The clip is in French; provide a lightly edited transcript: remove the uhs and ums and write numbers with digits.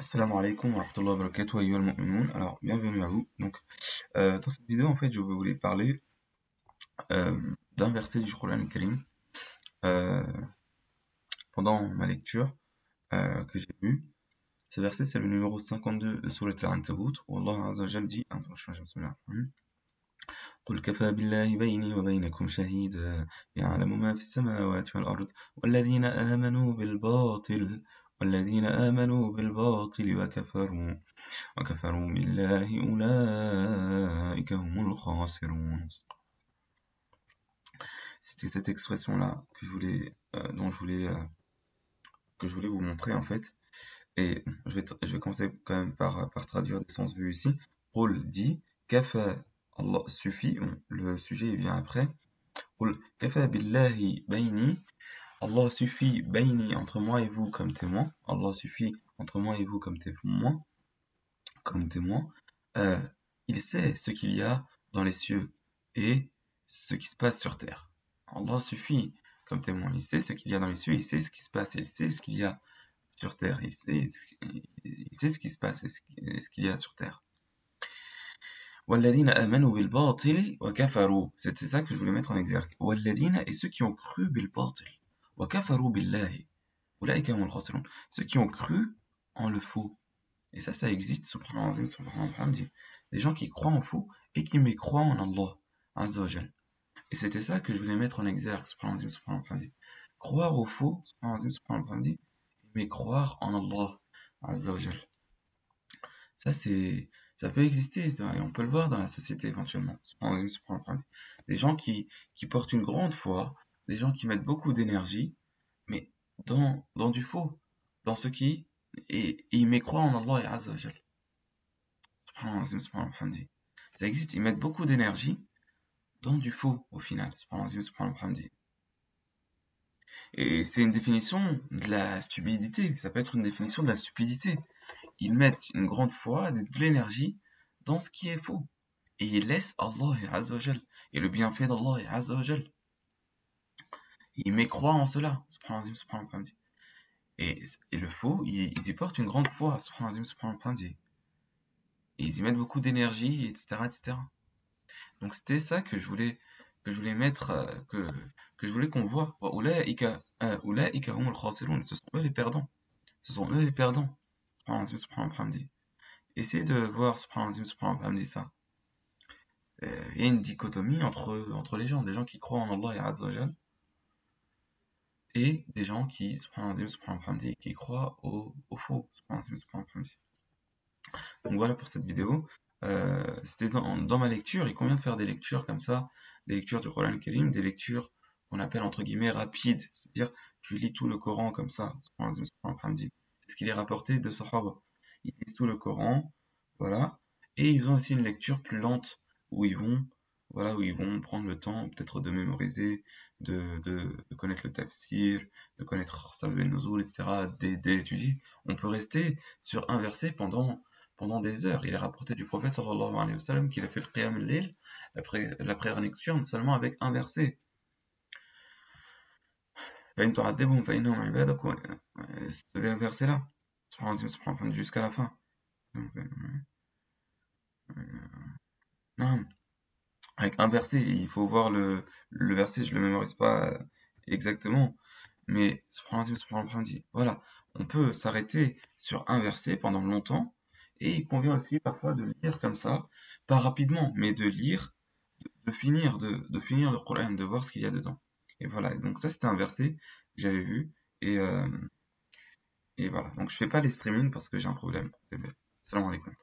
Assalamu alaikum wa rahmatullahi wa barakatuh, ayyuhal mu'minun. Alors, bienvenue à vous. Dans cette vidéo, en fait, je voulais parler d'un verset du Coran al-Karim euh, pendant ma lecture que j'ai vue. Ce verset, c'est le numéro 52 de Surat al-Ankabut, où Allah Azza wa Jal dit, قل كفى بالله بيني وبينكم شهيدا يعلم ما في السماوات والأرض والذين آمنوا بالباطل وكفروا بالله أولئك هم الخاسرون. C'était cette expression-là que je voulais vous montrer en fait. Et je vais commencer quand même par traduire des sens vus ici. Qul dit, kafa, Allah suffit, le sujet vient après. Qul kafa billahi bayni, Allah suffit bayni entre moi et vous comme témoin. Allah suffit entre moi et vous comme témoin. Il sait ce qu'il y a dans les cieux et ce qui se passe sur terre. Allah suffit comme témoin. Il sait ce qu'il y a dans les cieux, il sait ce qui se passe, il sait ce qu'il y a sur terre, il sait ce qui se passe et ce qu'il y a sur terre. وَالَّذِينَ آمَنُوا بِالْبَاطِلِ وَكَفَرُوا. C'était ça que je voulais mettre en exergue. وَالَّذِينَ et ceux qui ont cru بِالْبَاطِلِ وَكَفَرُوا بِاللَّهِ أُولَئِكَ هُمُ الْخَاسِرُونَ. Ceux qui ont cru en le faux. Et ça existe, subhanallah, des gens qui croient en faux et qui mécroient en Allah, Azza wa Jal. Et c'était ça que je voulais mettre en exergue, subhanallah. Croire au faux, subhanallah, mais croire en Allah, Azza wa Jal. Ça peut exister, et on peut le voir dans la société éventuellement. Des gens qui portent une grande foi, des gens qui mettent beaucoup d'énergie, mais dans du faux, dans ce qui et ils mécroient en Allah et Azza wa Jal. Ça existe, ils mettent beaucoup d'énergie dans du faux au final. Et c'est une définition de la stupidité, ça peut être une définition de la stupidité. Ils mettent une grande foi, de l'énergie dans ce qui est faux. Et ils laissent Allah et Azza wa Jal, et le bienfait d'Allah et Azza wa Jal. Ils mécroient en cela. Et le faux, ils y portent une grande foi. Et ils y mettent beaucoup d'énergie, etc. Donc c'était ça que je voulais mettre, que je voulais qu'on voit. Ulaika humul khasirun. Ce sont eux les perdants. Essayez de voir ça. Il y a une dichotomie entre les gens, des gens qui croient en Allah et Azza wa Jal, et des gens qui croient au faux. Donc voilà pour cette vidéo. C'était dans ma lecture. Il convient de faire des lectures comme ça, des lectures du Coran al-Karim, des lectures qu'on appelle entre guillemets rapides, c'est-à-dire tu lis tout le Coran comme ça. C'est ce qu'il est rapporté de Sahaba. Ils lisent tout le Coran, voilà, et ils ont aussi une lecture plus lente où ils vont prendre le temps peut-être de mémoriser, de connaître le tafsir, de connaître Sabab al-Nuzul, etc., d'étudier. On peut rester sur un verset pendant des heures. Il est rapporté du prophète sallallahu alayhi wa sallam qu'il a fait le qiyam al-layl, la prière nocturne, seulement avec un verset. Ce verset-là, jusqu'à la fin. Non, avec un verset, il faut voir le verset, je le mémorise pas exactement, mais voilà, on peut s'arrêter sur un verset pendant longtemps, et il convient aussi parfois de lire comme ça, pas rapidement, mais de lire, de finir le Coran, de voir ce qu'il y a dedans. Et voilà, donc ça c'était un verset que j'avais vu, et voilà, donc je fais pas les streamings parce que j'ai un problème. Salam alaikum.